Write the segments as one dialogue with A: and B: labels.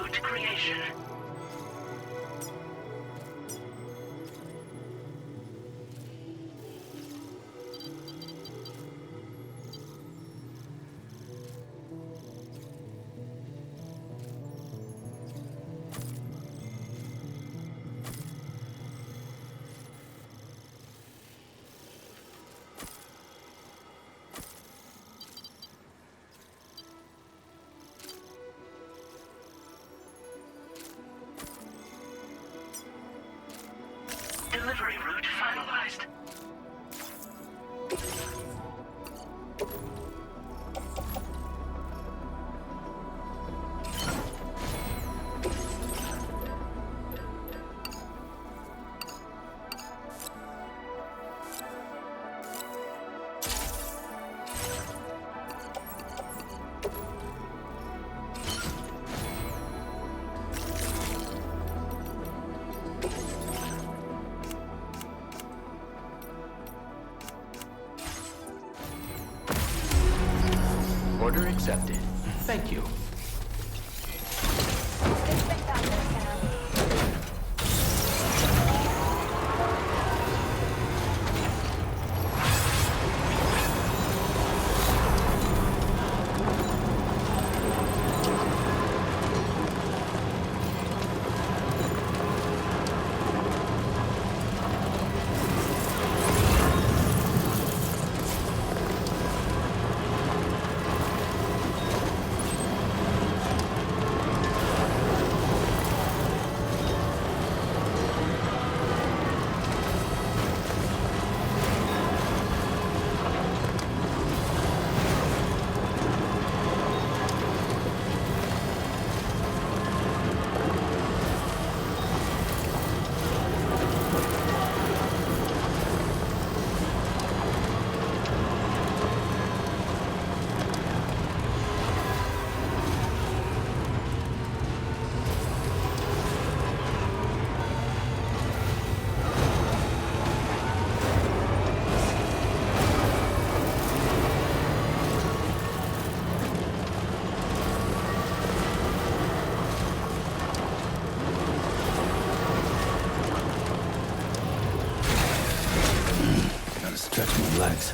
A: route creation. Delivery route finalized.
B: Order accepted. Thank you.
C: Stretch my legs.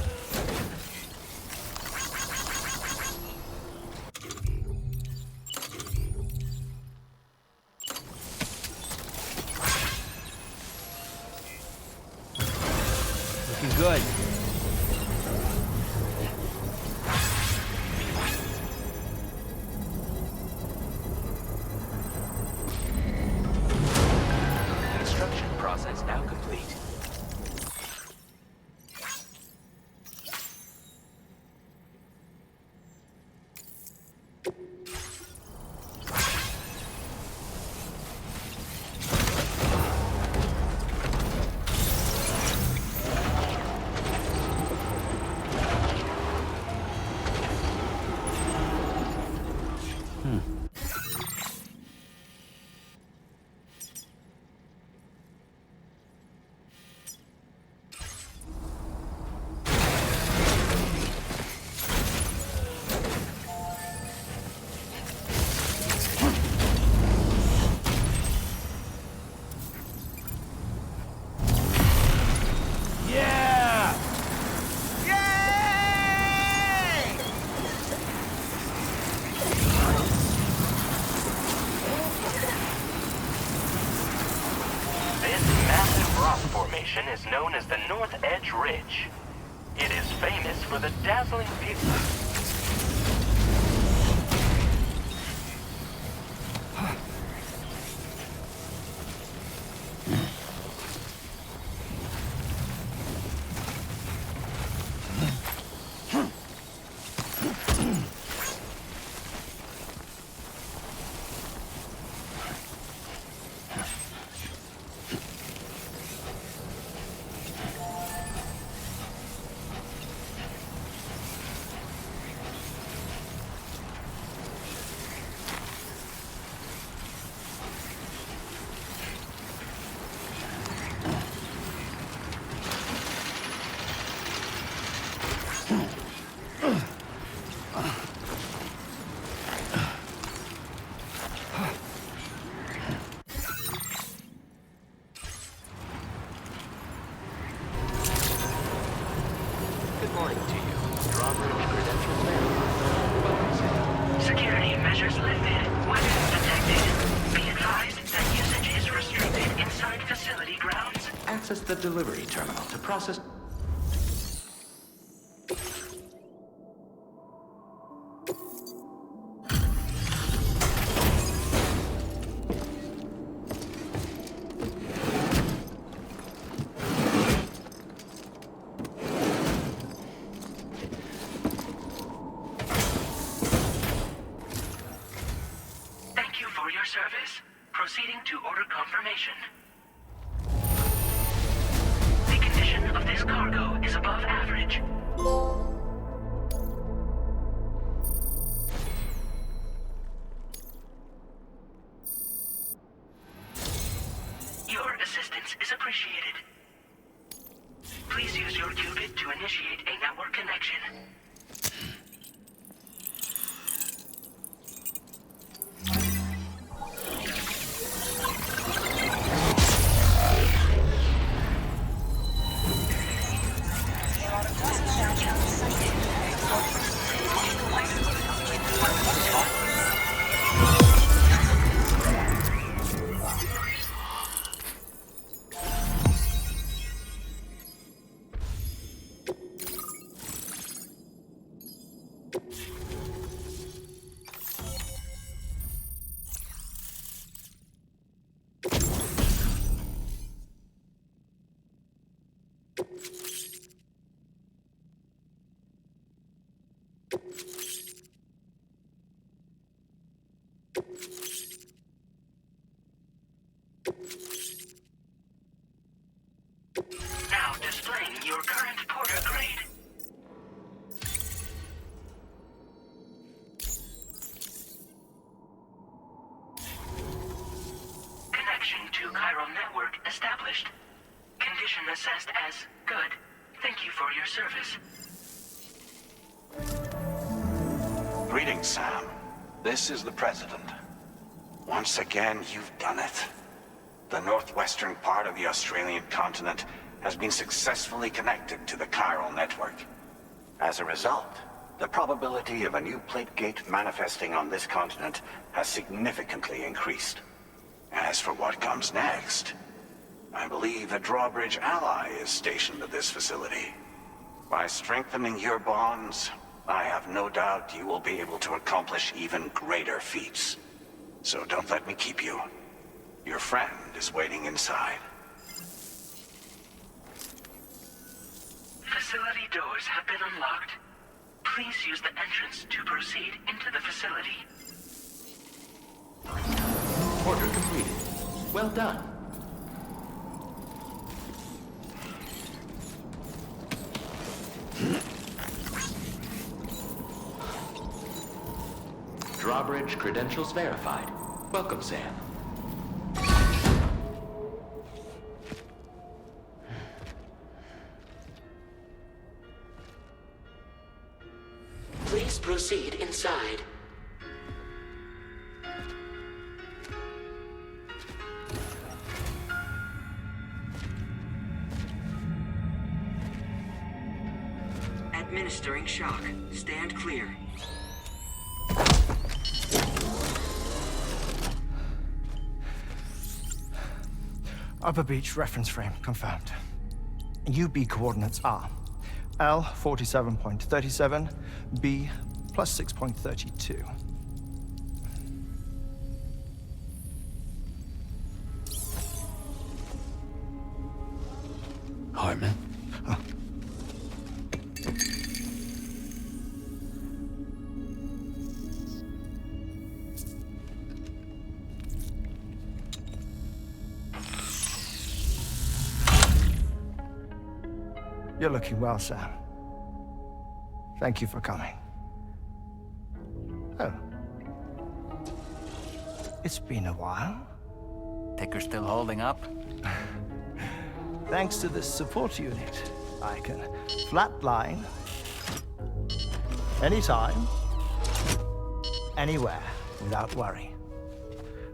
D: Looking good.
B: Construction process now complete.
A: Formation is known as the North Edge Ridge. It is famous for the dazzling view.
B: Drawbridge credentials verified. Welcome, Sam.
A: Security measures lifted. Weapons detected. Be advised that usage is restricted inside facility grounds.
B: Access the delivery terminal to process...
A: Thank you for your service. Proceeding to order confirmation. The condition of this cargo is above average. Your assistance is appreciated. Please use your qubit to initiate a network connection. Now displaying your current porter grade. Connection to chiral network established. Condition assessed as good. Thank you for your service.
C: Greetings, Sam. This is the President. Once again, you've done it. The northwestern part of the Australian continent has been successfully connected to the chiral network. As a result, the probability of a new plate gate manifesting on this continent has significantly increased. As for what comes next, I believe a Drawbridge ally is stationed at this facility. By strengthening your bonds, I have no doubt you will be able to accomplish even greater feats. So don't let me keep you. Your friend is waiting inside.
A: Facility doors have been unlocked. Please use the entrance to proceed into the facility.
B: Order completed. Well done. Drawbridge credentials verified. Welcome, Sam.
A: Please proceed inside. Administering shock. Stand clear.
E: Upper Beach reference frame confirmed. UB coordinates are L 47.37, B plus 6.32.
C: Hartman?
E: You're looking well, Sam. Thank you for coming. Oh. It's been a while.
F: Ticker still holding up?
E: Thanks to this support unit, I can flatline anytime, anywhere, without worry.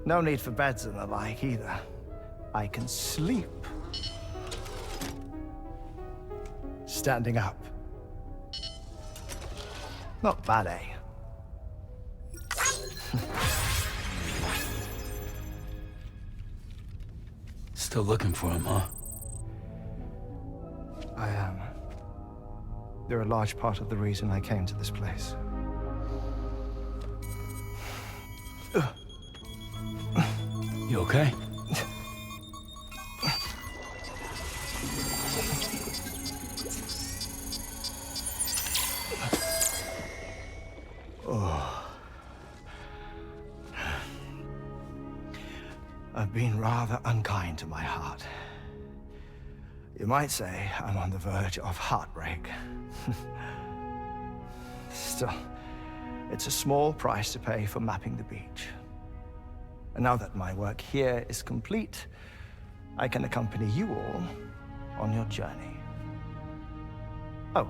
E: No need for beds and the like either. I can sleep standing up. Not bad, eh?
G: Still looking for him, huh?
E: I am. They're a large part of the reason I came to this place.
G: You okay?
E: I've been rather unkind to my heart. You might say I'm on the verge of heartbreak. Still, it's a small price to pay for mapping the beach. And now that my work here is complete, I can accompany you all on your journey. Oh,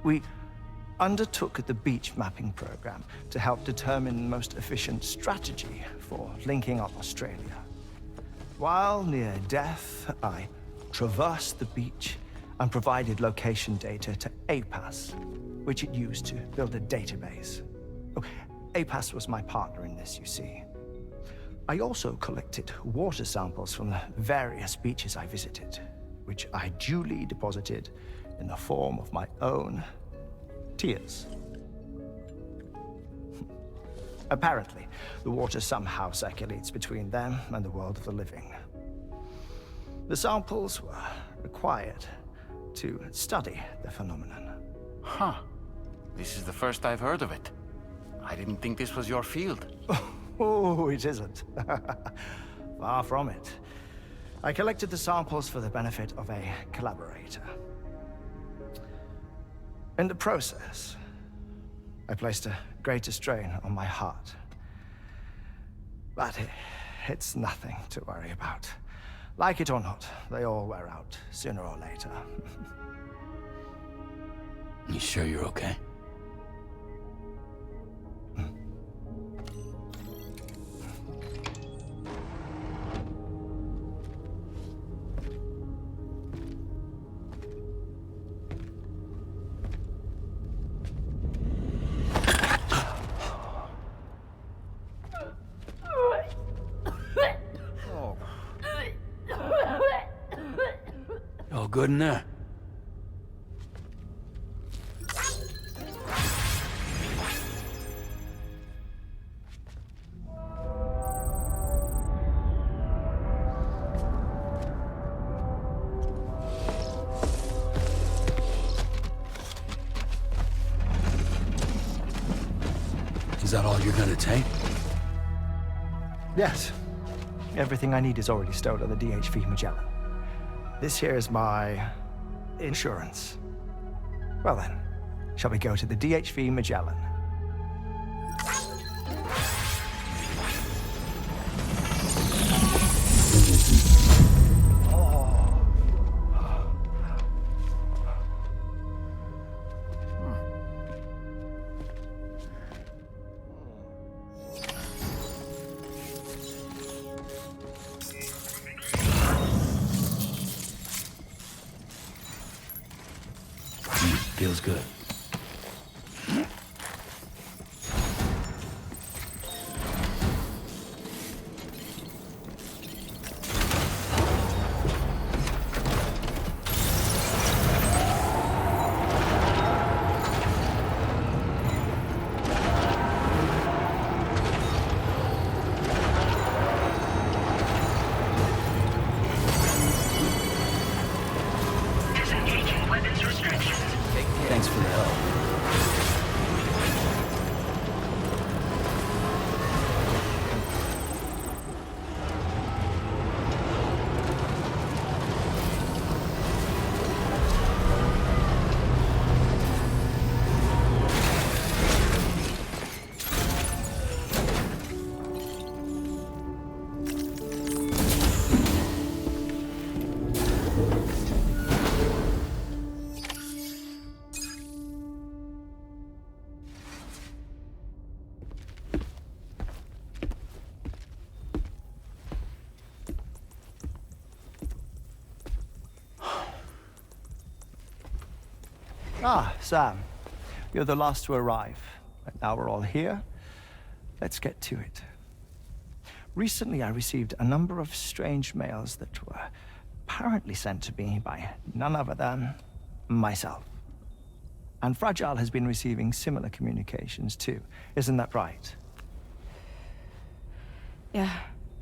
E: we undertook the beach mapping program to help determine the most efficient strategy for linking up Australia. While near death, I traversed the beach and provided location data to APAS, which it used to build a database. Oh, APAS was my partner in this, you see. I also collected water samples from the various beaches I visited, which I duly deposited in the form of my own tears. Apparently, the water somehow circulates between them and the world of the living. The samples were required to study the phenomenon.
F: Huh. This is the first I've heard of it. I didn't think this was your field.
E: Oh, it isn't. Far from it. I collected the samples for the benefit of a collaborator. In the process, I placed a greater strain on my heart. But it's nothing to worry about. Like it or not, they all wear out, sooner or later.
G: You sure you're okay? All good in there? Is that all you're gonna take?
E: Yes. Everything I need is already stowed on the DHV Magellan. This here is my insurance. Well then, shall we go to the DHV Magellan?
G: Feels good.
A: Disengaging weapons restrictions.
G: Thanks for the help.
E: Ah, Sam. You're the last to arrive. And now we're all here. Let's get to it. Recently, I received a number of strange mails that were apparently sent to me by none other than myself. And Fragile has been receiving similar communications too. Isn't that right?
H: Yeah,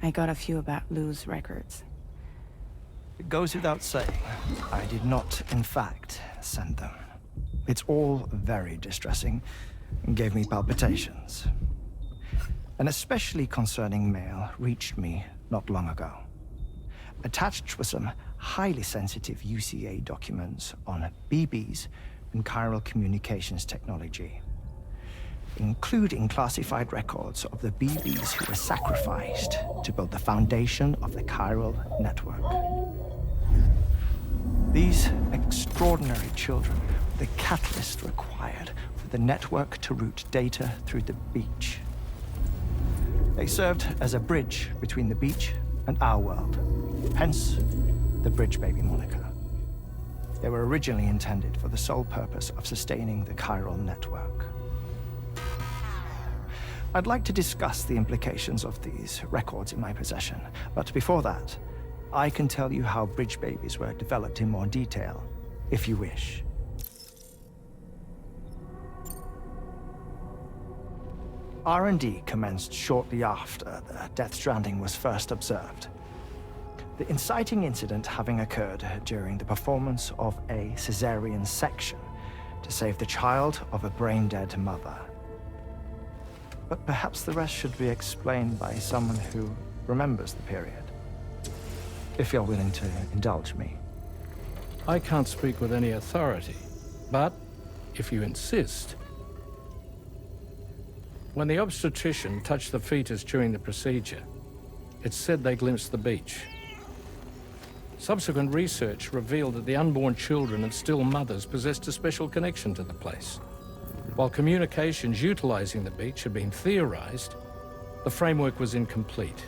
H: I got a few about Lou's records.
E: It goes without saying, I did not, in fact, send them. It's all very distressing and gave me palpitations. An especially concerning mail reached me not long ago. Attached were some highly sensitive UCA documents on BBs and chiral communications technology, including classified records of the BBs who were sacrificed to build the foundation of the chiral network. These extraordinary children were the catalyst required for the network to route data through the beach. They served as a bridge between the beach and our world, hence the Bridge Baby moniker. They were originally intended for the sole purpose of sustaining the chiral network. I'd like to discuss the implications of these records in my possession, but before that, I can tell you how Bridge Babies were developed in more detail, if you wish. R&D commenced shortly after the Death Stranding was first observed. The inciting incident having occurred during the performance of a cesarean section to save the child of a brain-dead mother. But perhaps the rest should be explained by someone who remembers the period. If you're willing to indulge me.
I: I can't speak with any authority, but if you insist. When the obstetrician touched the fetus during the procedure, it's said they glimpsed the beach. Subsequent research revealed that the unborn children and still mothers possessed a special connection to the place. While communications utilizing the beach had been theorized, the framework was incomplete.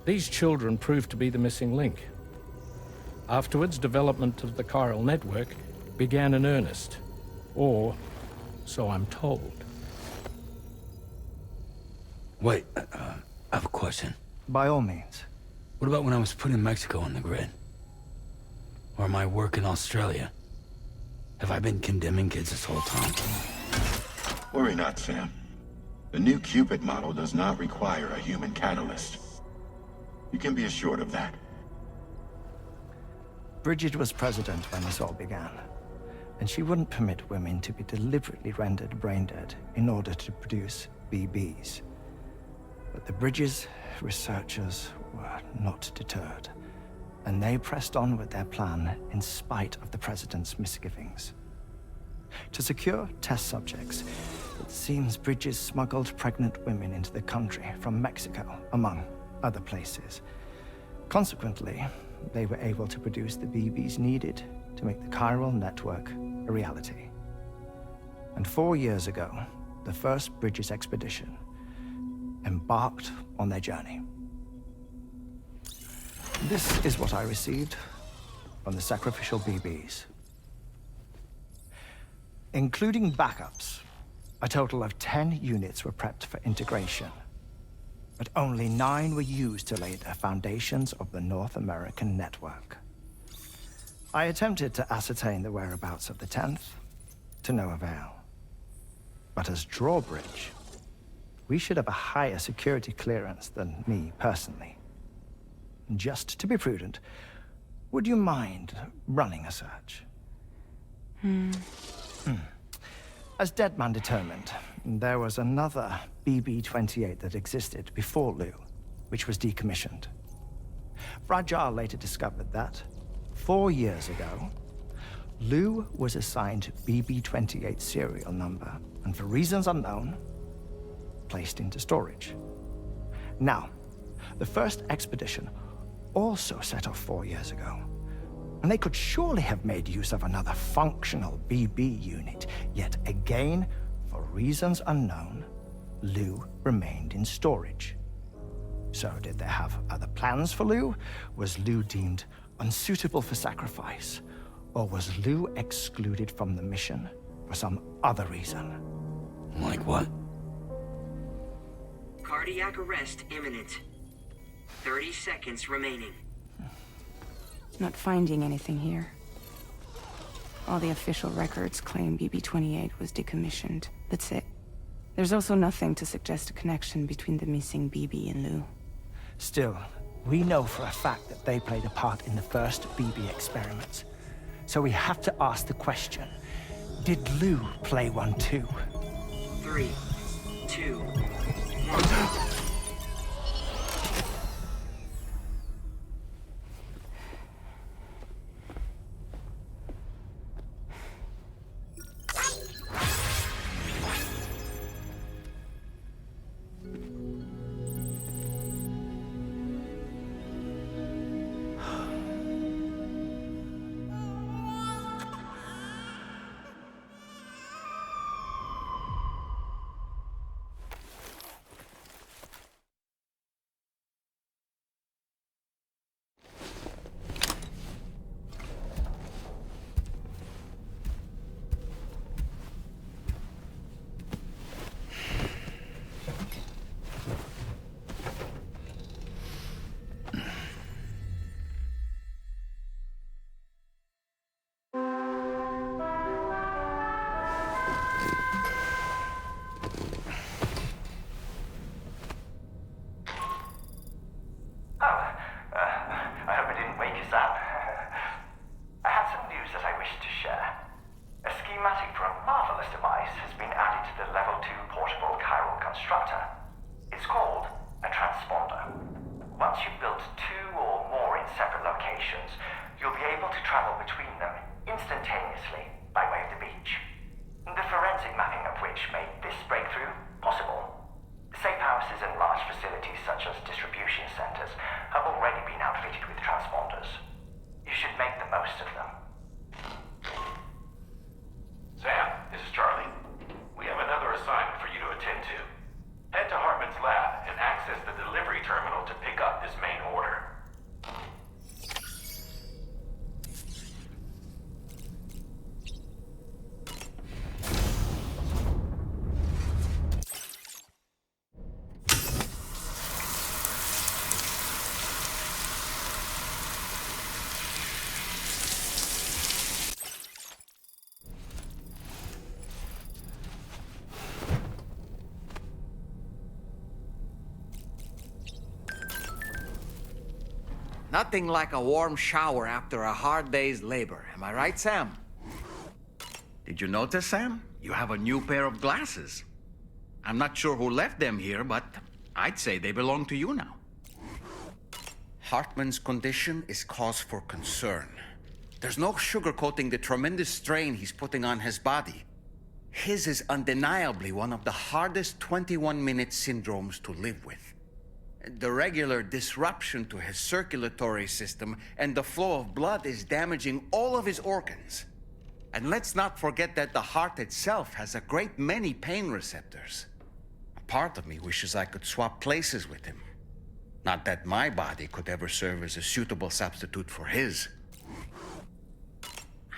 I: These children proved to be the missing link. Afterwards, development of the chiral network began in earnest, or so I'm told.
G: Wait, I have a question.
E: By all means.
G: What about when I was putting Mexico on the grid? Or my work in Australia? Have I been condemning kids this whole time?
J: Worry not, Sam. The new Cupid model does not require a human catalyst. You can be assured of that.
E: Bridget was president when this all began, and she wouldn't permit women to be deliberately rendered brain-dead in order to produce BBs. But the Bridges researchers were not deterred, and they pressed on with their plan in spite of the president's misgivings. To secure test subjects, it seems Bridges smuggled pregnant women into the country from Mexico, among other places. Consequently, they were able to produce the BBs needed to make the chiral network a reality. And 4 years ago, the first Bridges expedition embarked on their journey. This is what I received from the sacrificial BBs. Including backups, a total of 10 units were prepped for integration, but only 9 were used to lay the foundations of the North American network. I attempted to ascertain the whereabouts of the 10th, to no avail. But as drawbridge, we should have a higher security clearance than me personally. Just to be prudent, would you mind running a search? As Deadman determined, there was another BB-28 that existed before Lou, which was decommissioned. Fragile later discovered that, 4 years ago, Lou was assigned BB-28 serial number, and for reasons unknown, placed into storage. Now, the first expedition also set off 4 years ago, and they could surely have made use of another functional BB unit, yet again, for reasons unknown, Lou remained in storage. So did they have other plans for Lou? Was Lou deemed unsuitable for sacrifice? Or was Lou excluded from the mission for some other reason.
G: Like what?
K: Cardiac arrest imminent. 30 seconds remaining.
H: Not finding anything here. All the official records claim BB-28 was decommissioned. That's it. There's also nothing to suggest a connection between the missing BB and Lou.
E: Still, we know for a fact that they played a part in the first BB experiments. So we have to ask the question, did Lou play one too?
K: 3, 2, 1.
L: Nothing like a warm shower after a hard day's labor. Am I right, Sam? Did you notice, Sam? You have a new pair of glasses. I'm not sure who left them here, but I'd say they belong to you now. Hartman's condition is cause for concern. There's no sugarcoating the tremendous strain he's putting on his body. His is undeniably one of the hardest 21-minute syndromes to live with. The regular disruption to his circulatory system and the flow of blood is damaging all of his organs. And let's not forget that the heart itself has a great many pain receptors. A part of me wishes I could swap places with him. Not that my body could ever serve as a suitable substitute for his.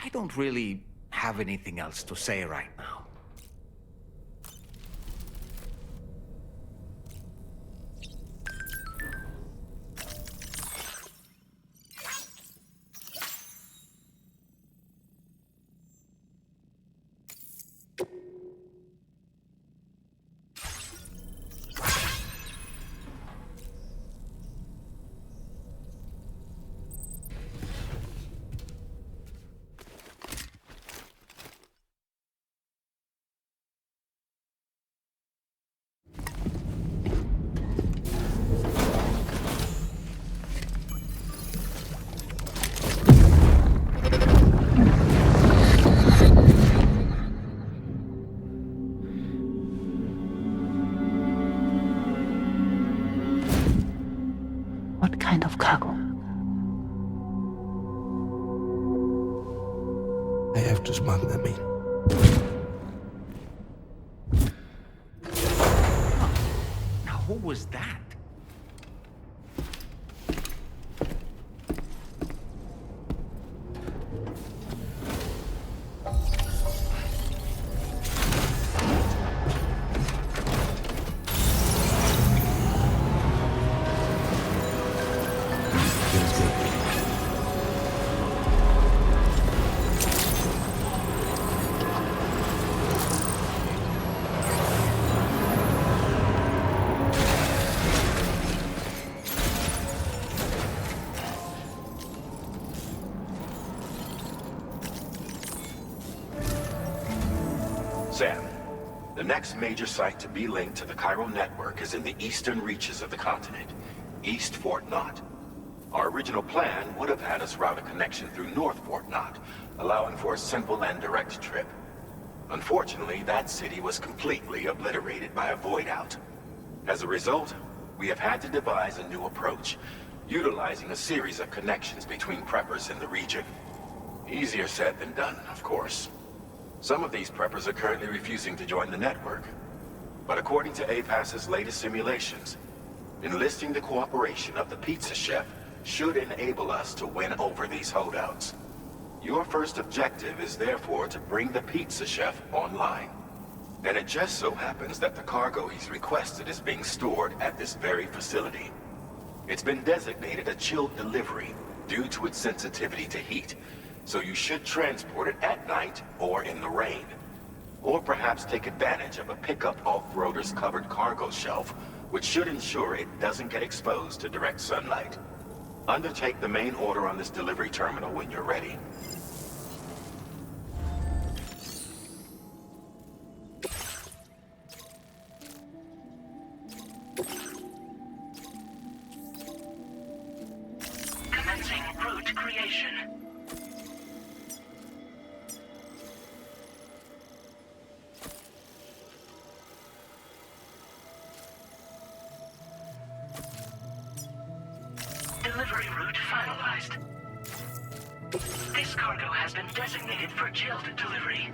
L: I don't really have anything else to say right now.
M: What kind of cargo?
N: I have to smuggle them in.
L: Now, who was that?
M: Sam, the next major site to be linked to the chiral network is in the eastern reaches of the continent, East Fort Knot. Our original plan would have had us route a connection through North Fort Knot, allowing for a simple and direct trip. Unfortunately, that city was completely obliterated by a void out. As a result, we have had to devise a new approach, utilizing a series of connections between preppers in the region. Easier said than done, of course. Some of these preppers are currently refusing to join the network. But according to APAS's latest simulations, enlisting the cooperation of the Pizza Chef should enable us to win over these holdouts. Your first objective is therefore to bring the Pizza Chef online. And it just so happens that the cargo he's requested is being stored at this very facility. It's been designated a chilled delivery due to its sensitivity to heat, so you should transport it at night or in the rain. Or perhaps take advantage of a pickup off-roader's covered cargo shelf, which should ensure it doesn't get exposed to direct sunlight. Undertake the main order on this delivery terminal when you're ready.
A: Commencing route creation. Delivery route finalized. This cargo has been designated for chilled delivery.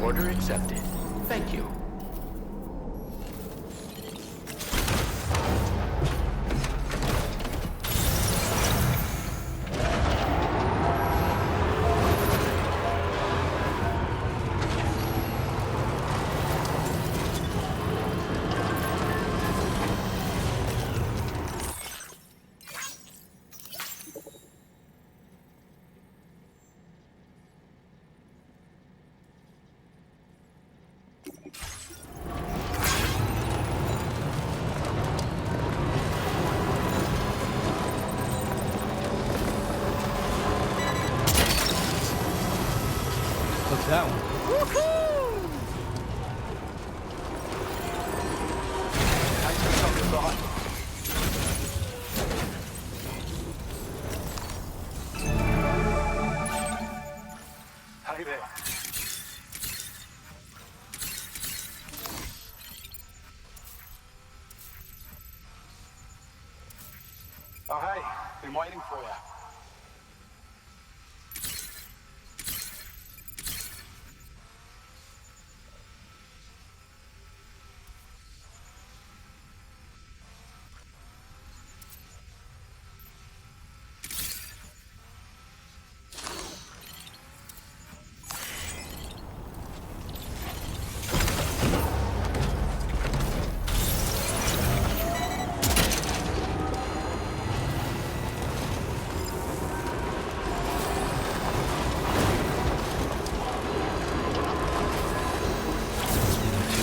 B: Order accepted. Thank you.
D: What's that one?
M: Hi there.
C: Oh, hey. Been waiting for you.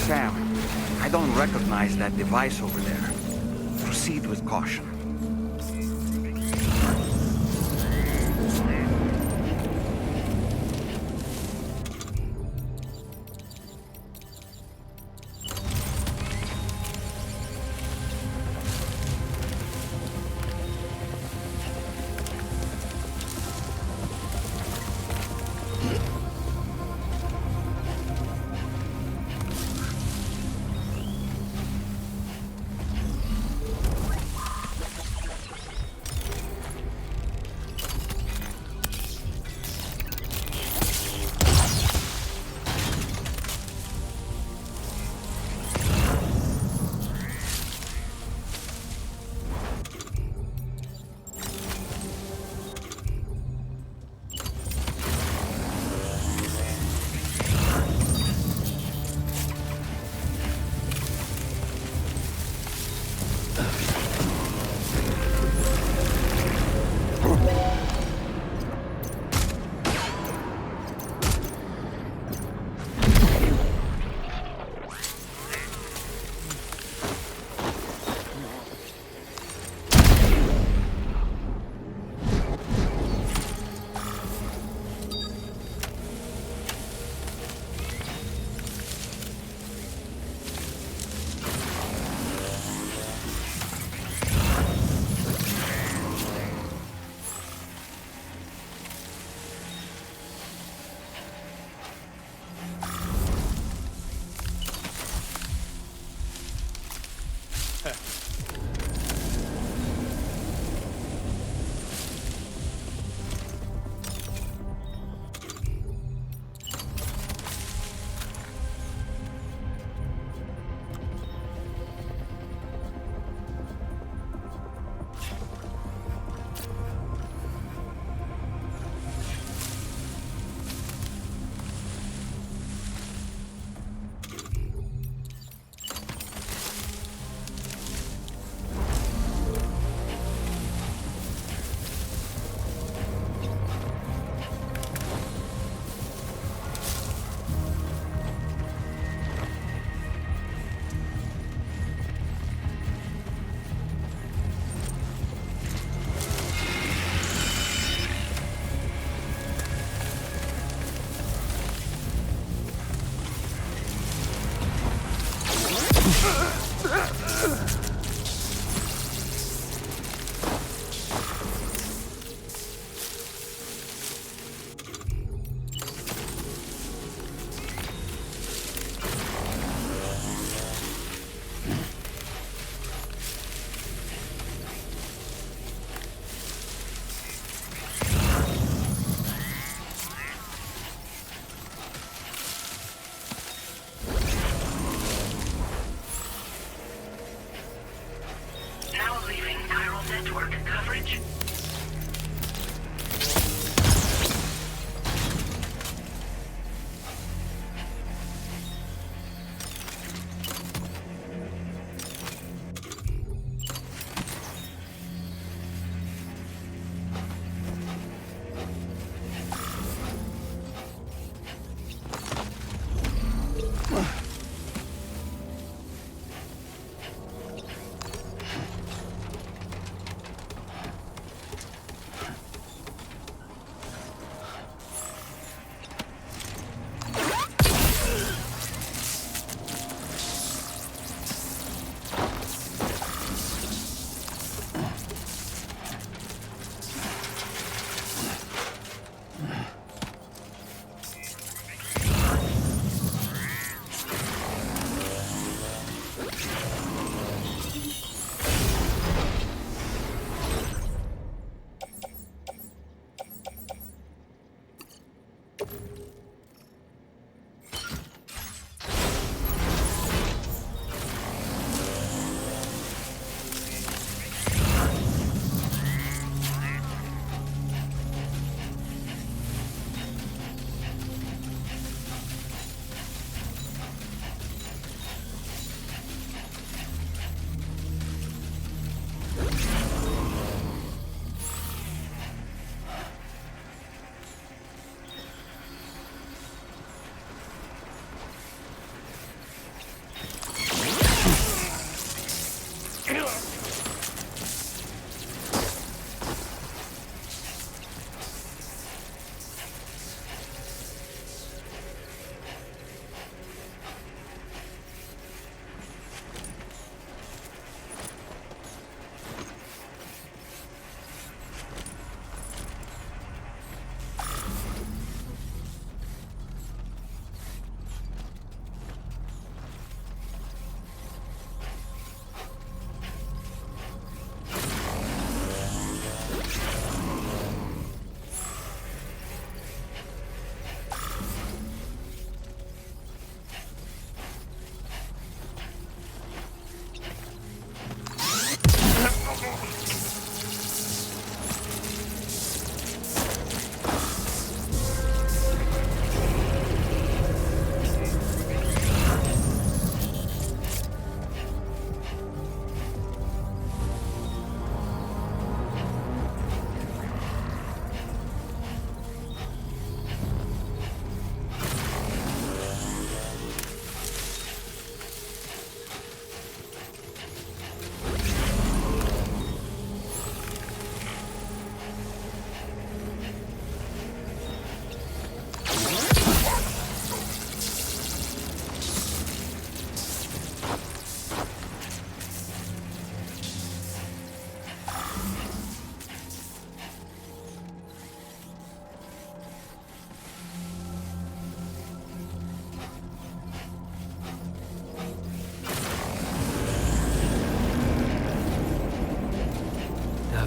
L: Sam, I don't recognize that device over there. Proceed with caution.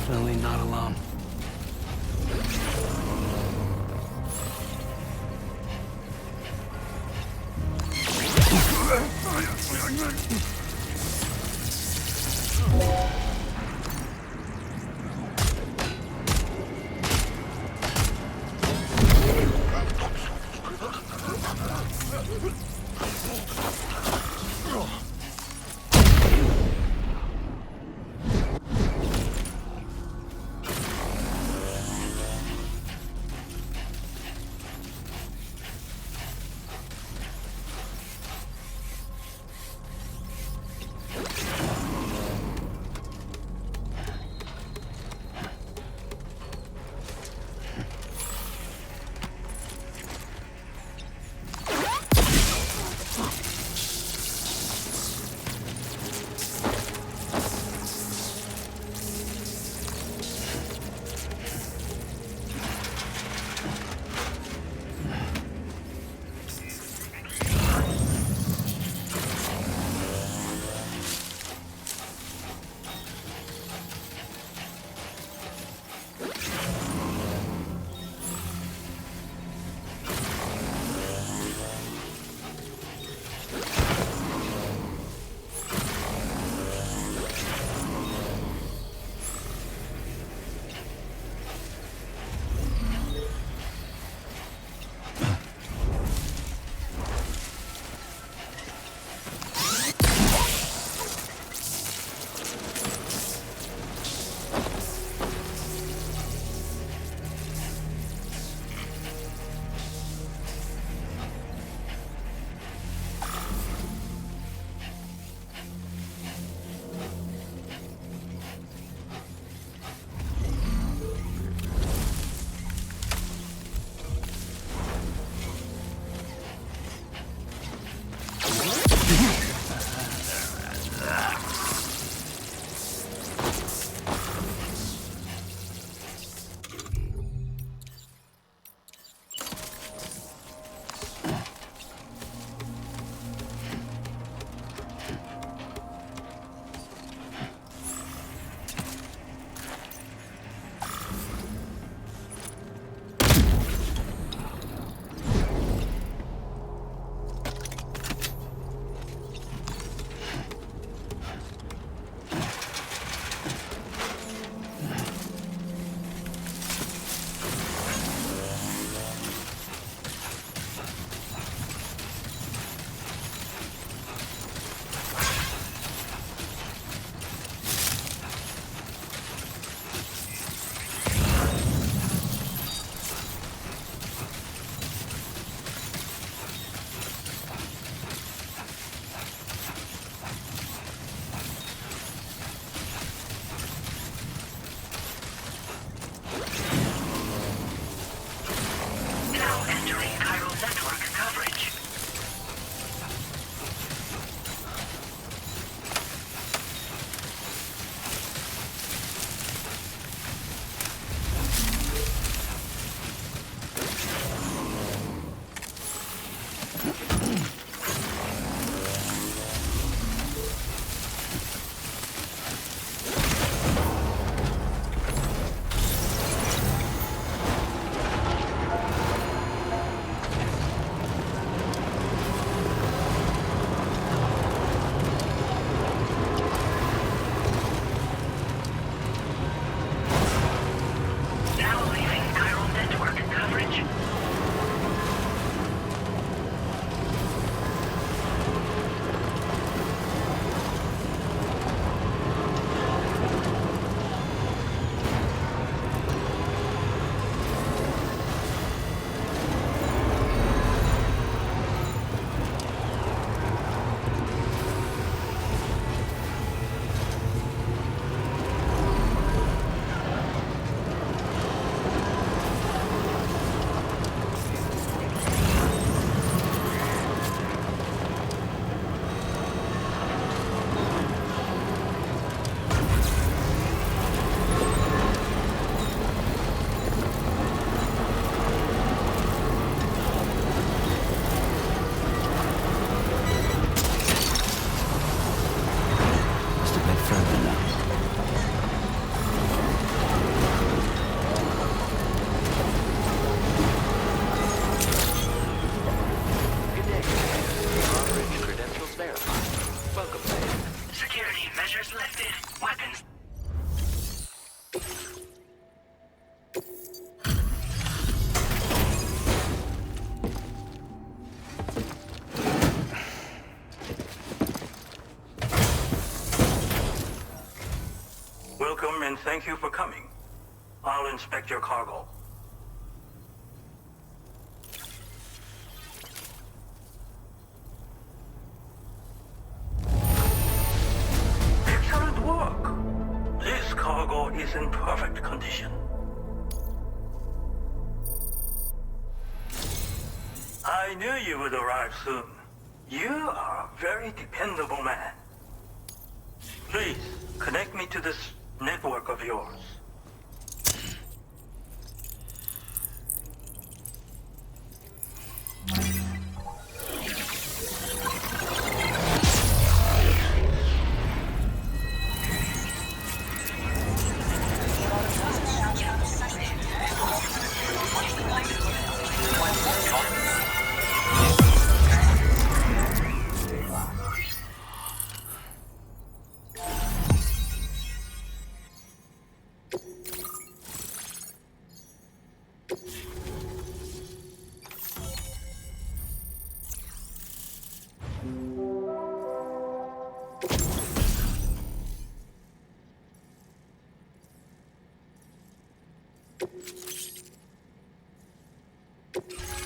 G: Definitely not alone.
O: Thank you for coming. I'll inspect your cargo. Excellent work. This cargo is in perfect condition. I knew you would arrive soon. You are a very dependable man. Please, connect me to this network of yours.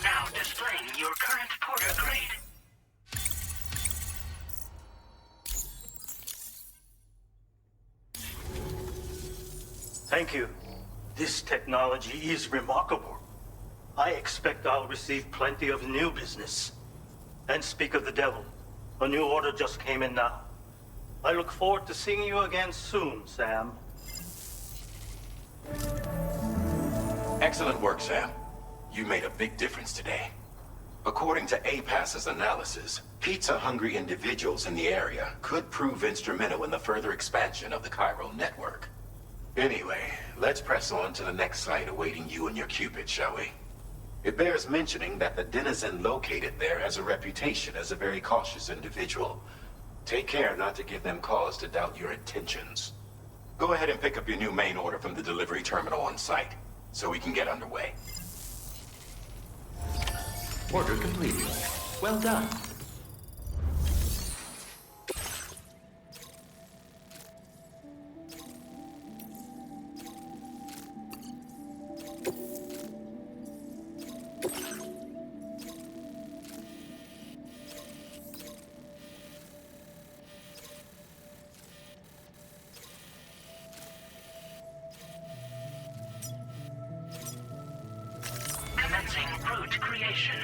A: Now displaying your current porter grade.
O: Thank you. This technology is remarkable. I expect I'll receive plenty of new business. And speak of the devil, a new order just came in now. I look forward to seeing you again soon, Sam.
M: Excellent work, Sam. You made a big difference today. According to APAS's analysis, pizza-hungry individuals in the area could prove instrumental in the further expansion of the Chiral network. Anyway, let's press on to the next site awaiting you and your Cupid, shall we? It bears mentioning that the denizen located there has a reputation as a very cautious individual. Take care not to give them cause to doubt your intentions. Go ahead and pick up your new main order from the delivery terminal on site, so we can get underway.
B: Order completed. Well done.
A: Commencing route creation.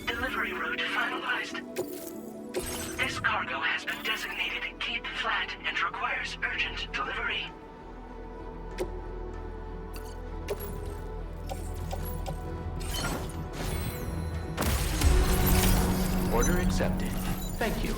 A: Delivery route finalized. This cargo has been designated Cape Flat and requires urgent delivery.
B: Order accepted. Thank you.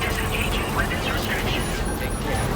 A: Disengaging weapons restrictions.
B: Take care.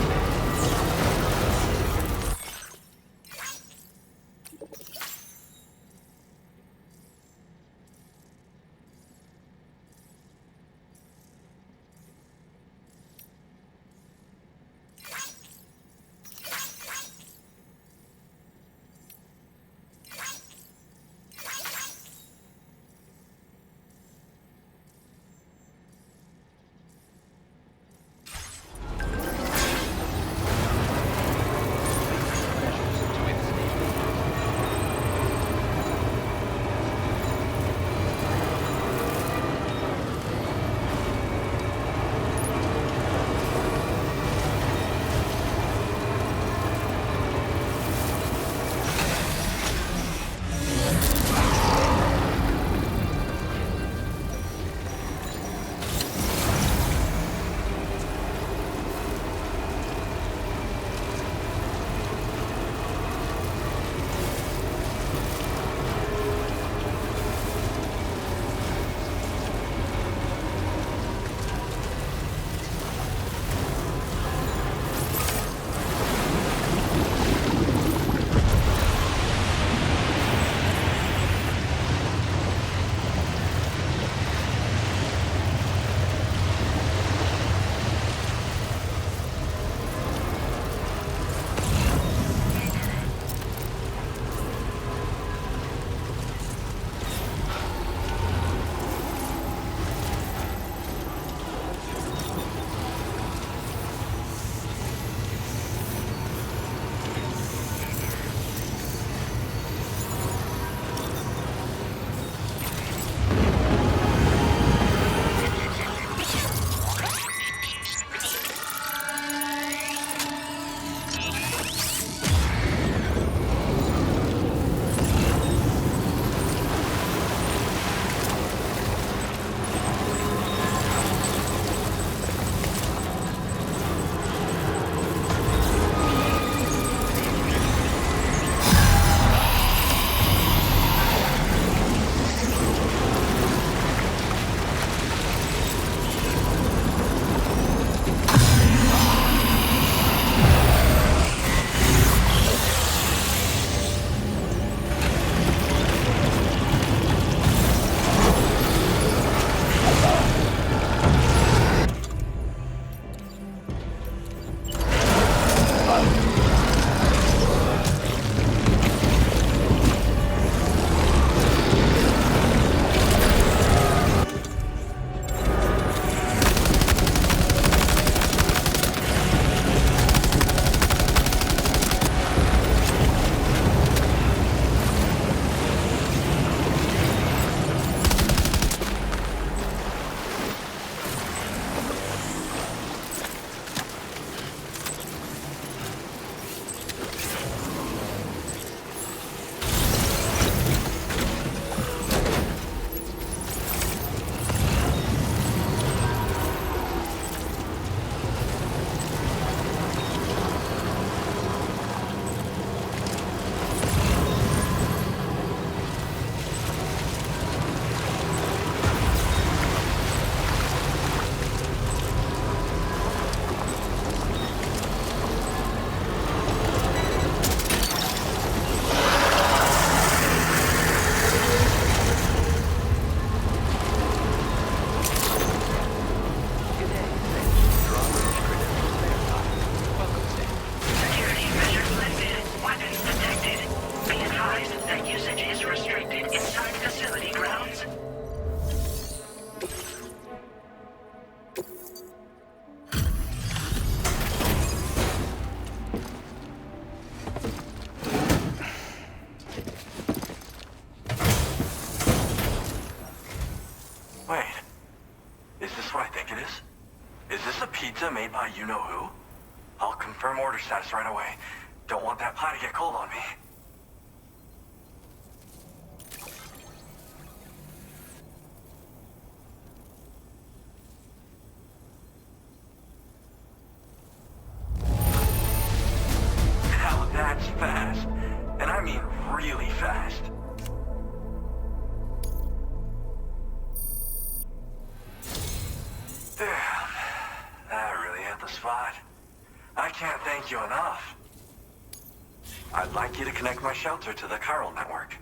P: you-know-who. I'll confirm order status right away. Don't want that pie to get cold on me. Now that's fast. And I mean really fast. Damn. That really hit the spot. I can't thank you enough. I'd like you to connect my shelter to the chiral network.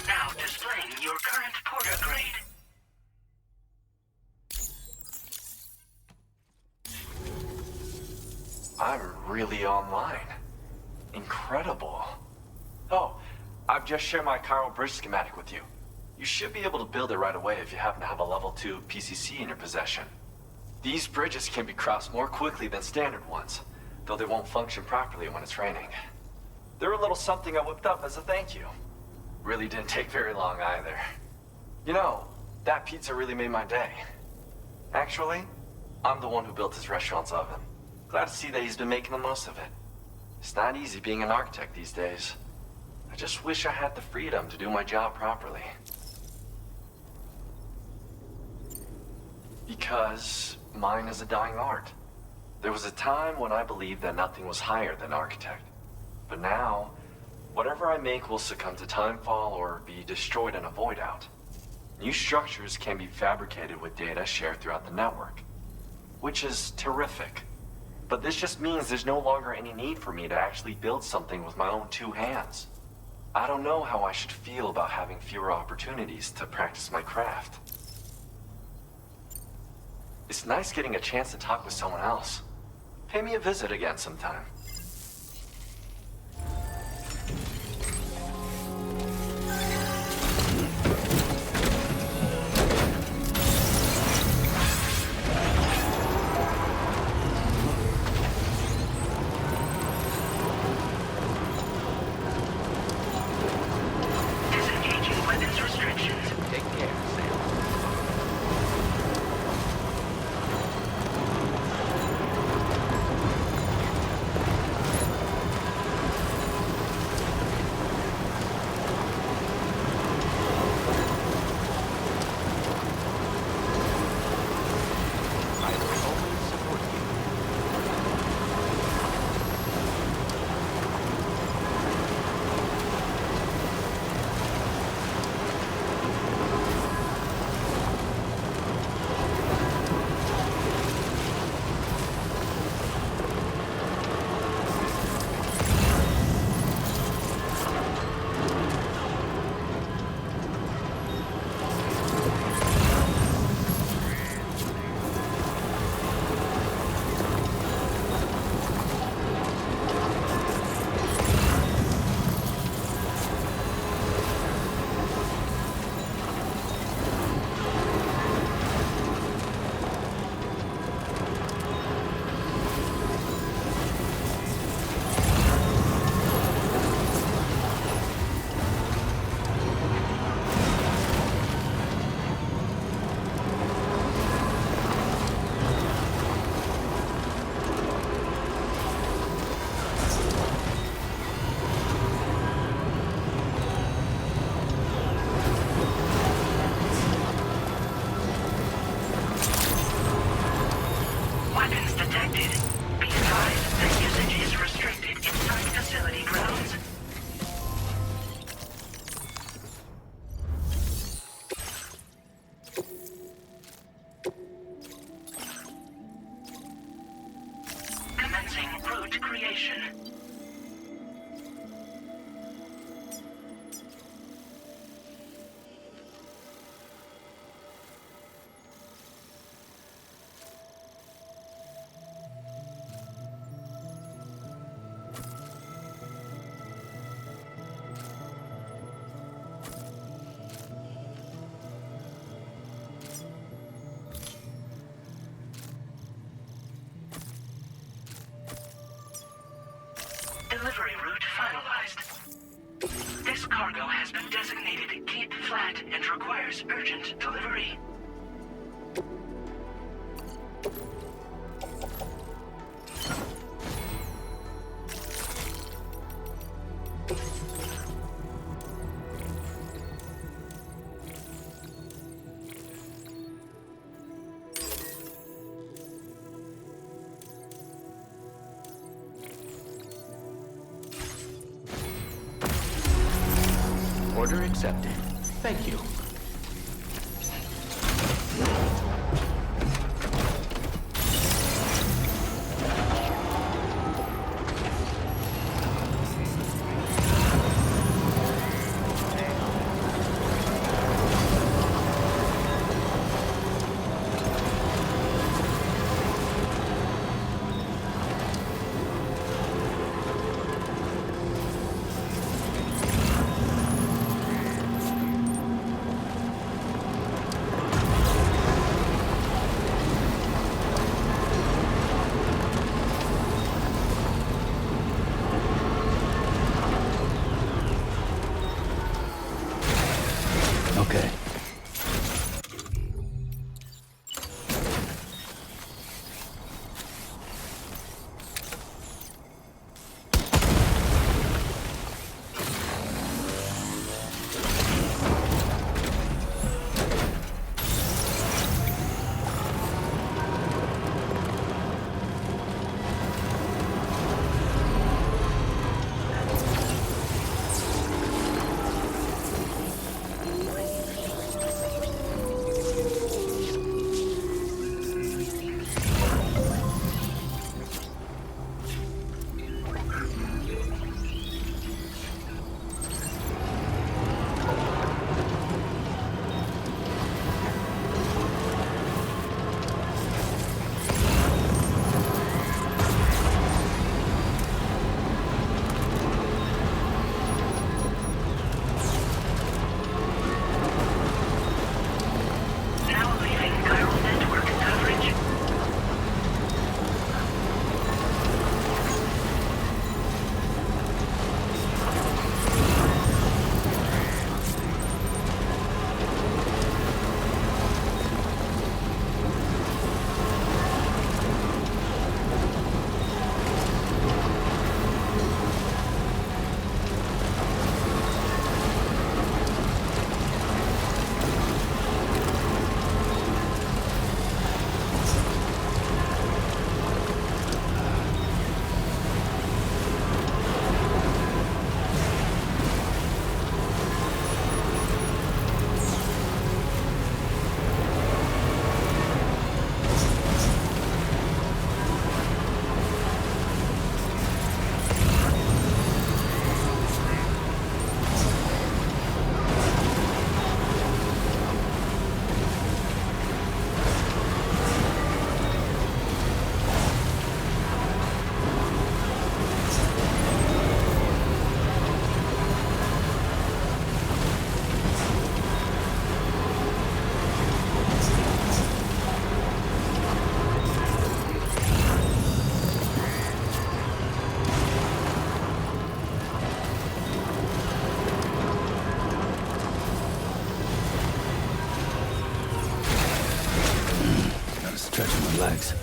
A: Now displaying your current porter grade.
Q: I'm really online. Incredible. Oh, I've just shared my chiral bridge schematic with you. You should be able to build it right away if you happen to have a level 2 PCC in your possession. These bridges can be crossed more quickly than standard ones, though they won't function properly when it's raining. They're a little something I whipped up as a thank you. Really didn't take very long either. You know, that pizza really made my day. Actually, I'm the one who built his restaurant's oven. Glad to see that he's been making the most of it. It's not easy being an architect these days. I just wish I had the freedom to do my job properly. Because mine is a dying art. There was a time when I believed that nothing was higher than architect. But now, whatever I make will succumb to timefall or be destroyed in a void out. New structures can be fabricated with data shared throughout the network, which is terrific. But this just means there's no longer any need for me to actually build something with my own 2 hands. I don't know how I should feel about having fewer opportunities to practice my craft. It's nice getting a chance to talk with someone else. Pay me a visit again sometime.
A: Disengaging weapons restrictions.
B: Take care, Sam.
A: Delivery route finalized. This cargo has been designated Cape Flat and requires urgent delivery.
B: Order accepted. Thank you.
G: Okay. Stretching my legs.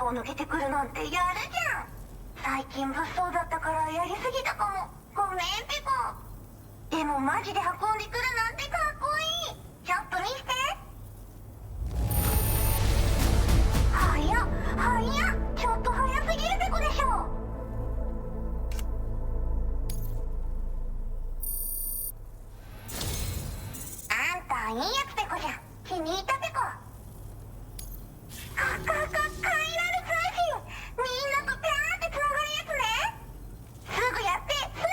R: を抜けてくるなんてやるじゃん。最近物騒だったからやりすぎたかも。ごめんペコ。でもマジで運んでくるなんてかっこいい。ちょっと見して。早っちょっと早すぎるペコでしょ。あんたいいやつペコじゃん。気に入ったペコ。カイラル通信。みんなとピャーってつながるやつね。すぐやってすぐ。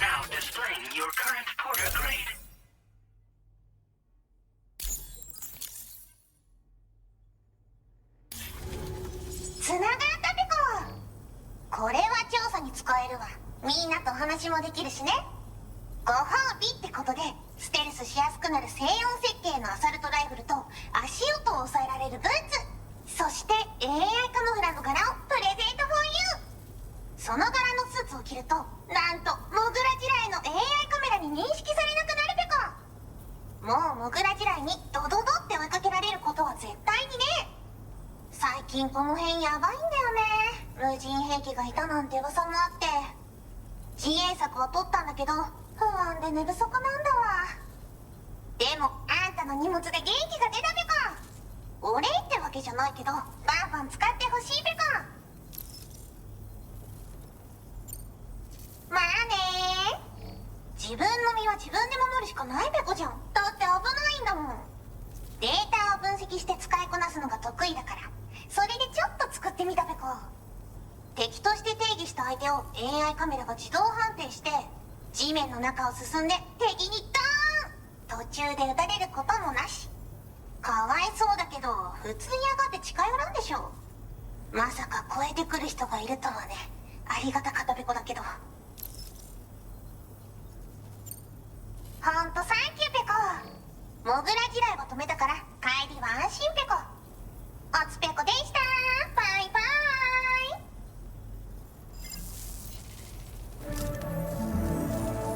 A: Now displaying your current porter grade.
R: つながったペコ。これは調査に使えるわ。みんなと話もできるしね。ご褒美ってことでステルスしやすくなる静音設計のアサルトライフルと足音を抑えられるブーツ、そして AI カモフラの柄をプレゼント for you。 その柄のスーツを着るとなんとモグラ地雷の AI カメラに認識されなくなるペコ。もうモグラ地雷にドドドって追いかけられることは絶対にね。最近この辺やばいんだよね。無人兵器がいたなんて噂もあって自衛策は取ったんだけど不安で寝不足なんだわ。でもあんたの荷物で元気が出たペコ。お礼ってわけじゃないけどバンバン使ってほしいペコ。まあねー。自分の身は自分で守るしかないペコじゃん。だって危ないんだもん。データを分析して使いこなすのが得意だからそれでちょっと作ってみたペコ。敵として定義した相手を AI カメラが自動判定して地面の中を進んで敵にドーン。途中で撃たれることもなし。かわいそうだけど普通に上がって近寄らんでしょ。まさか超えてくる人がいるとはね。ありがたかったペコだけど。ほんとサンキューペコ。モグラ地雷を止めたから帰りは安心ペコ。おつペコでした。バイバイ。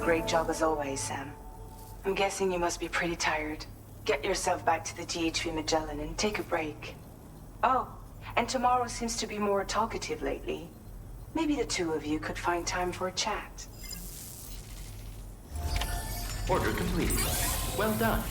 H: Great job as always, Sam. I'm guessing you must be pretty tired. Get yourself back to the GHV Magellan and take a break. Oh, and tomorrow seems to be more talkative lately. Maybe the two of you could find time for a chat.
B: Order completed. Well done.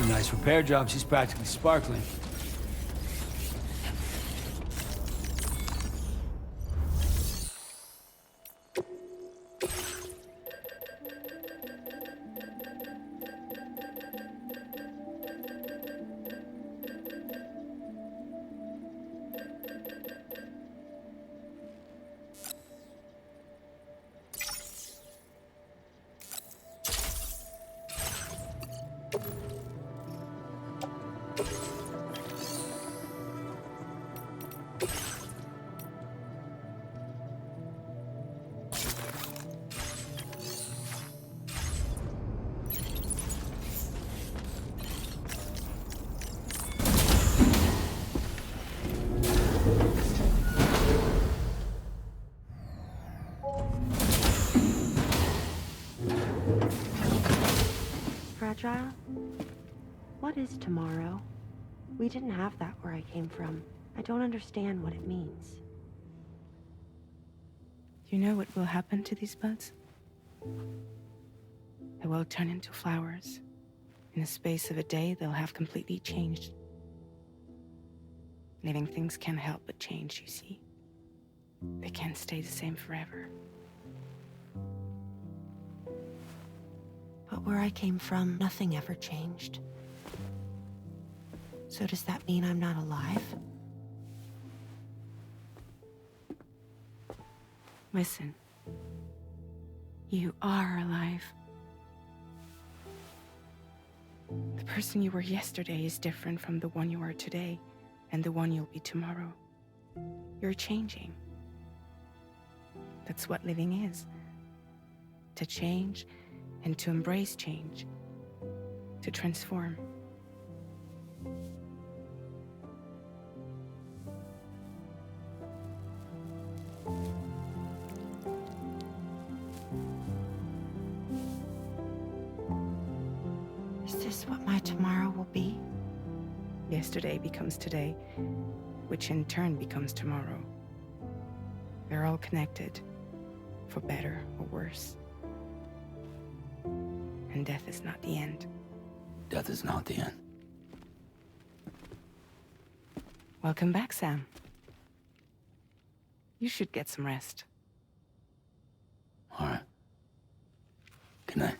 G: Nice repair job. She's practically sparkling.
S: Fragile? What is tomorrow? We didn't have that where I came from. I don't understand what it means.
H: You know what will happen to these buds? They will turn into flowers. In the space of a day, they'll have completely changed. Living things can't help but change, you see. They can't stay the same forever.
S: But where I came from, nothing ever changed. So does that mean I'm not alive?
H: Listen. You are alive. The person you were yesterday is different from the one you are today, and the one you'll be tomorrow. You're changing. That's what living is. To change, and to embrace change. To transform.
S: Is this what my tomorrow will be?
H: Yesterday becomes today, which in turn becomes tomorrow. They're all connected, for better or worse. And death is not the end.
G: Death is not the end.
H: Welcome back, Sam. You should get some rest.
G: All right. Good night.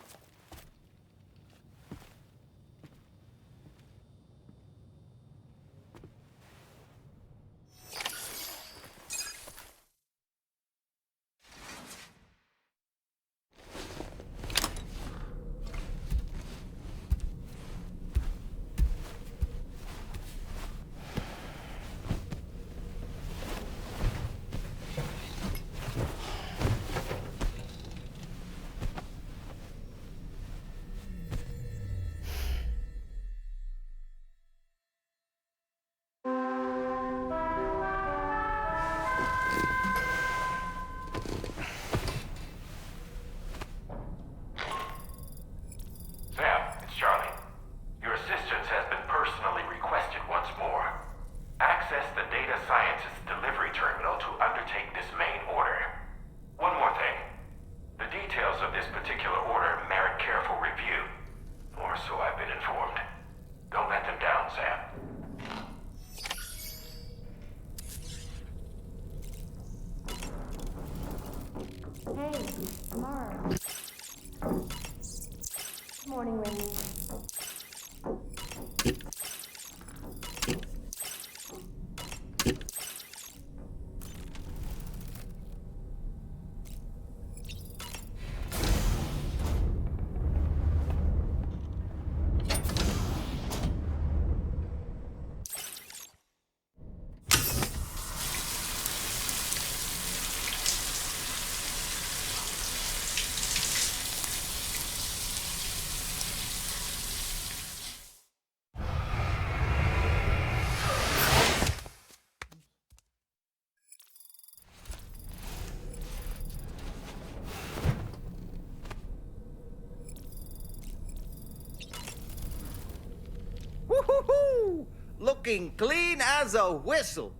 L: Woo-hoo-hoo! Looking clean as a whistle.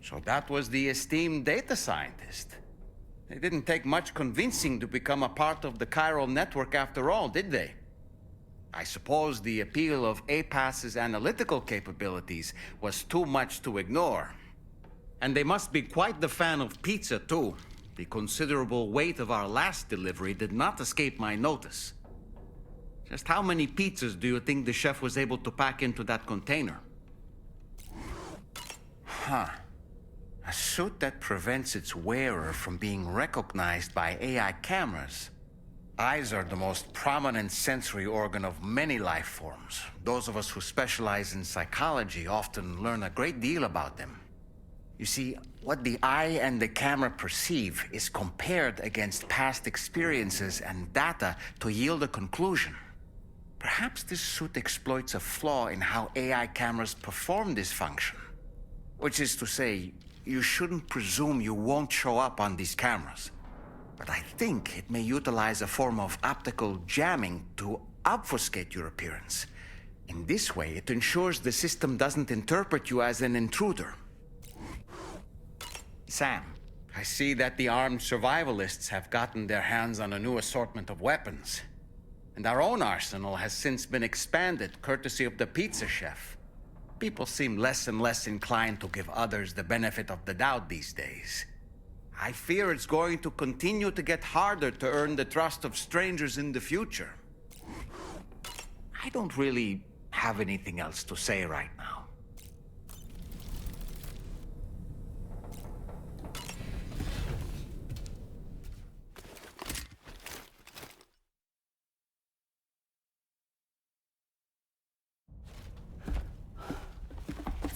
L: So that was the esteemed data scientist. It didn't take much convincing to become a part of the chiral network after all, did they? I suppose the appeal of APAS's analytical capabilities was too much to ignore. And they must be quite the fan of pizza, too. The considerable weight of our last delivery did not escape my notice. Just how many pizzas do you think the chef was able to pack into that container? Huh. A suit that prevents its wearer from being recognized by AI cameras. Eyes are the most prominent sensory organ of many life forms. Those of us who specialize in psychology often learn a great deal about them. You see, what the eye and the camera perceive is compared against past experiences and data to yield a conclusion. Perhaps this suit exploits a flaw in how AI cameras perform this function. Which is to say, you shouldn't presume you won't show up on these cameras. But I think it may utilize a form of optical jamming to obfuscate your appearance. In this way, it ensures the system doesn't interpret you as an intruder. Sam, I see that the armed survivalists have gotten their hands on a new assortment of weapons. And our own arsenal has since been expanded, courtesy of the pizza chef. People seem less and less inclined to give others the benefit of the doubt these days. I fear it's going to continue to get harder to earn the trust of strangers in the future. I don't really have anything else to say right now.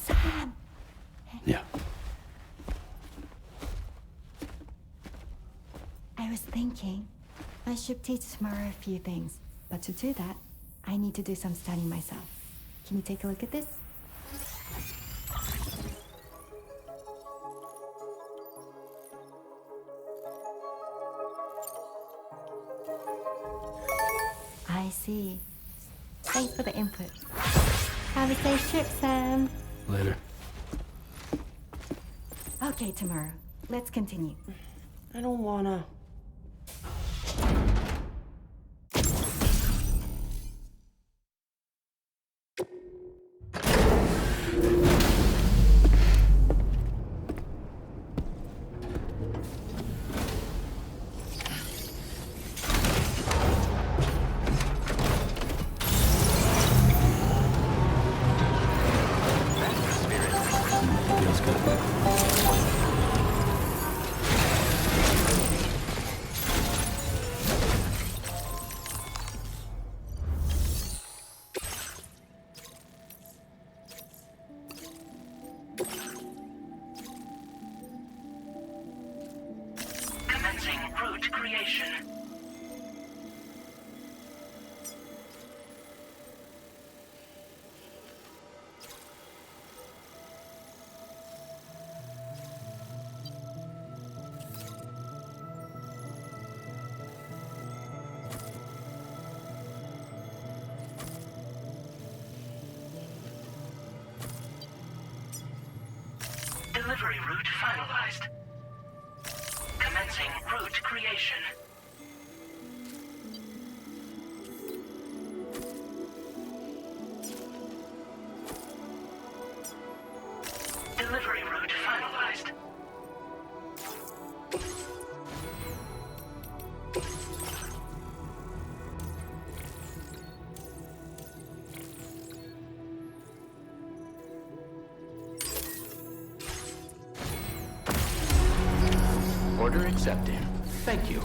S: Sam!
G: Yeah.
T: I was thinking I should teach tomorrow a few things, but to do that, I need to do some studying myself. Can you take a look at this? I see. Thanks for the input. Have a safe trip, Sam.
G: Later.
T: Okay, tomorrow. Let's continue.
S: I don't wanna.
A: Commencing route creation. Delivery route finalized. Commencing route creation. Delivery route finalized.
B: Order accepted. Thank you.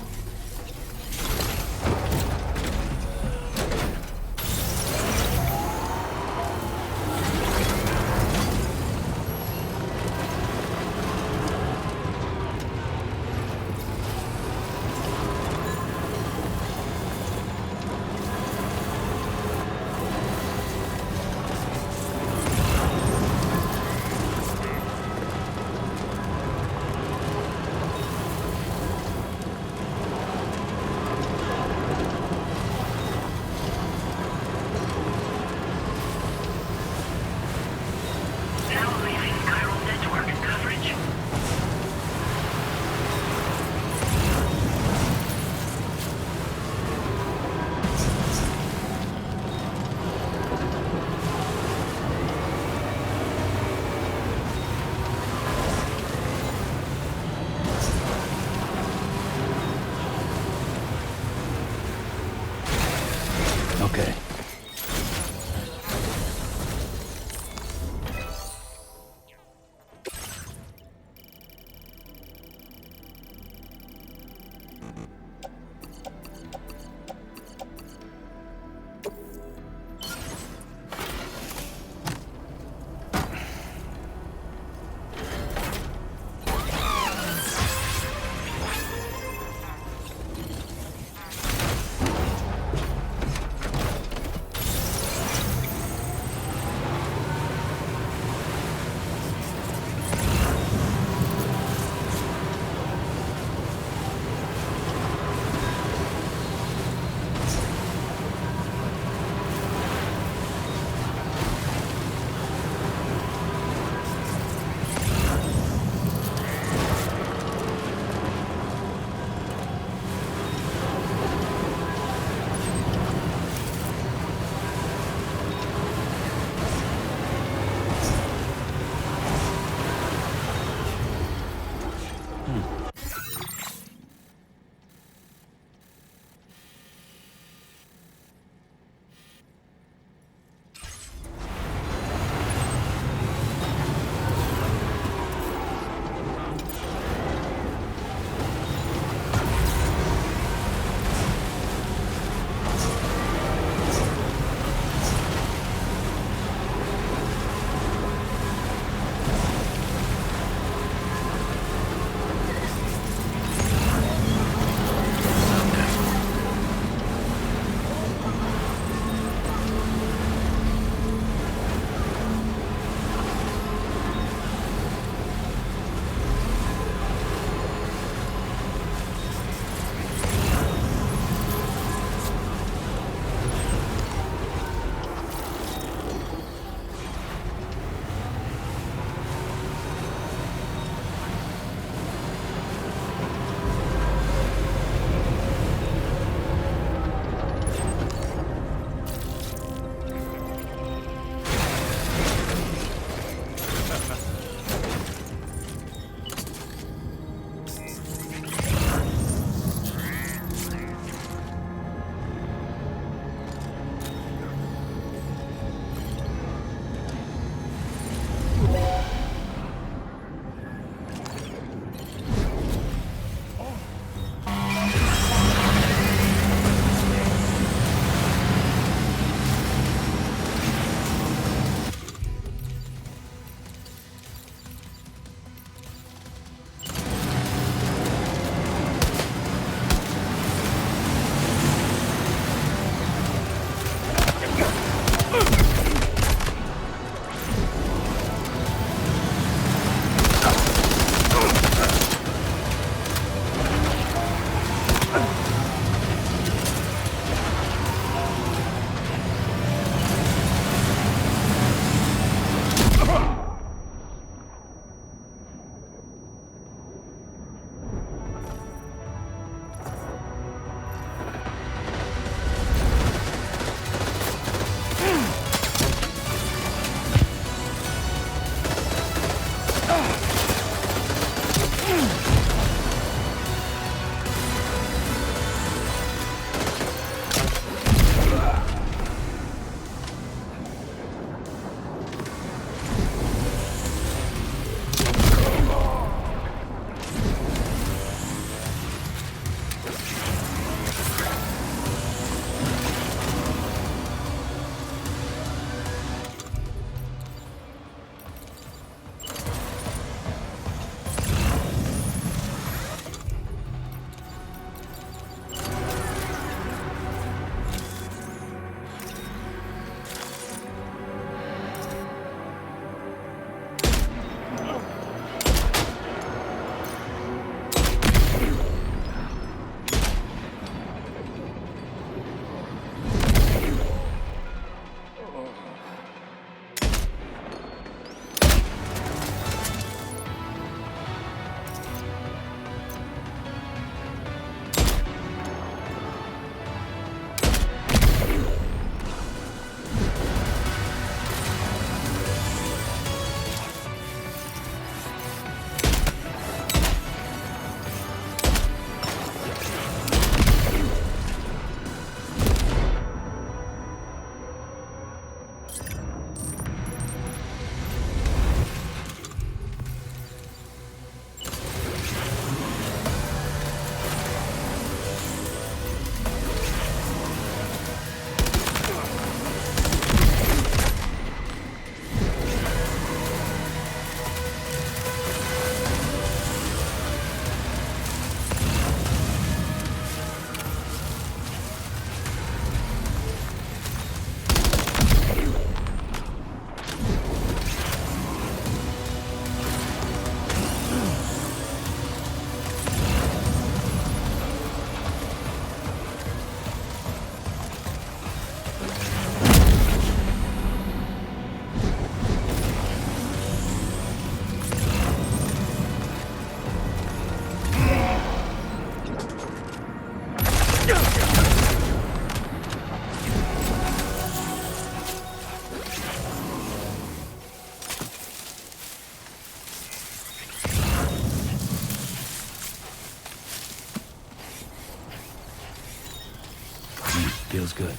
G: Sounds good.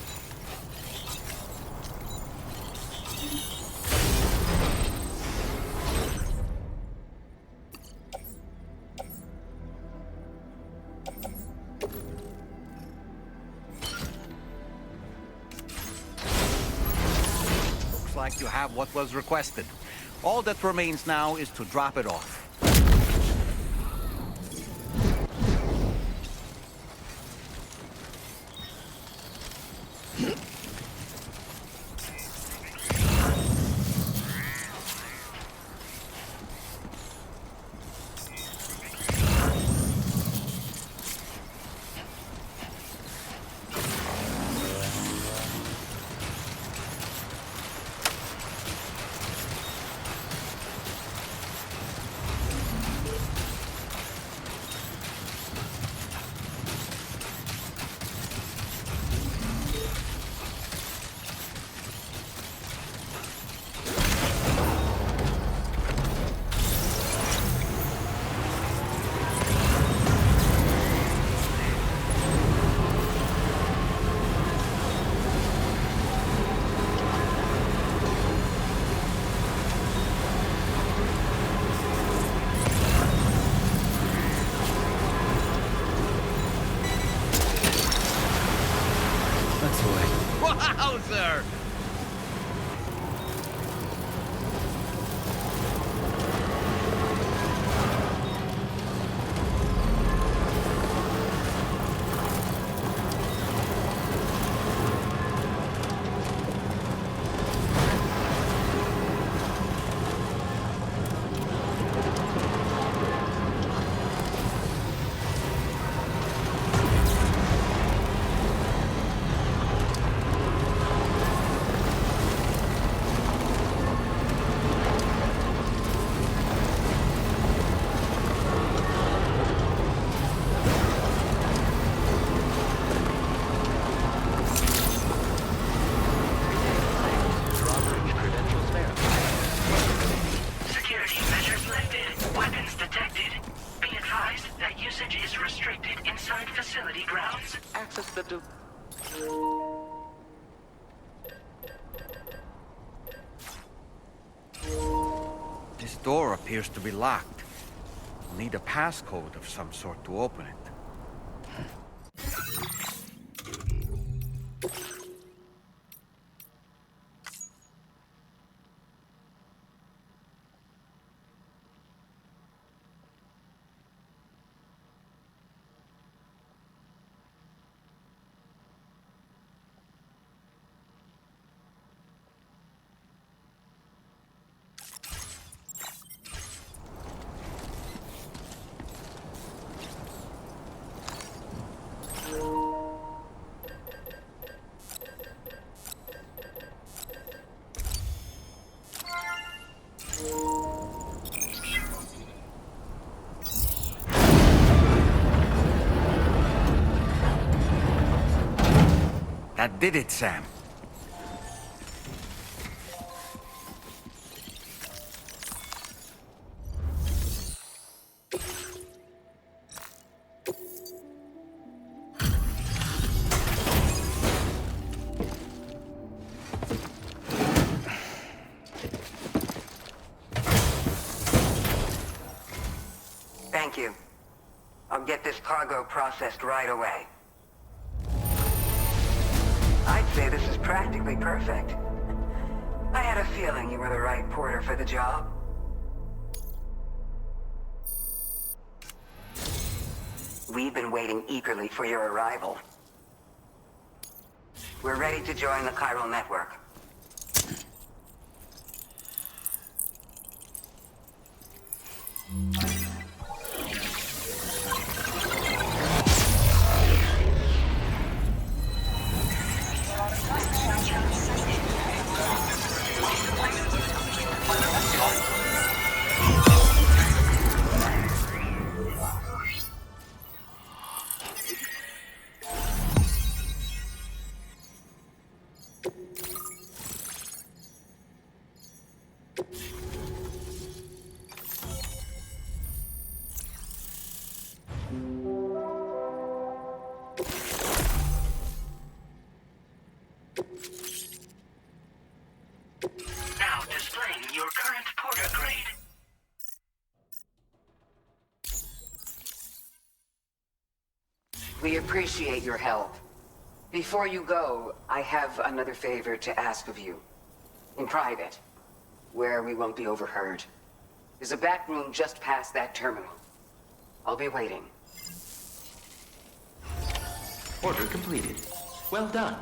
L: Looks like you have what was requested. All that remains now is to drop it off. Wowzer! This door appears to be locked. We'll need a passcode of some sort to open it. That did it, Sam.
K: Thank you. I'll get this cargo processed right away. I'd say this is practically perfect. I had a feeling you were the right porter for the job. We've been waiting eagerly for your arrival. We're ready to join the Chiral Network.
A: current porter grade.
K: We appreciate your help. Before you go, I have another favor to ask of you. In private, where we won't be overheard. There's a back room just past that terminal. I'll be waiting.
B: Order completed. Well done.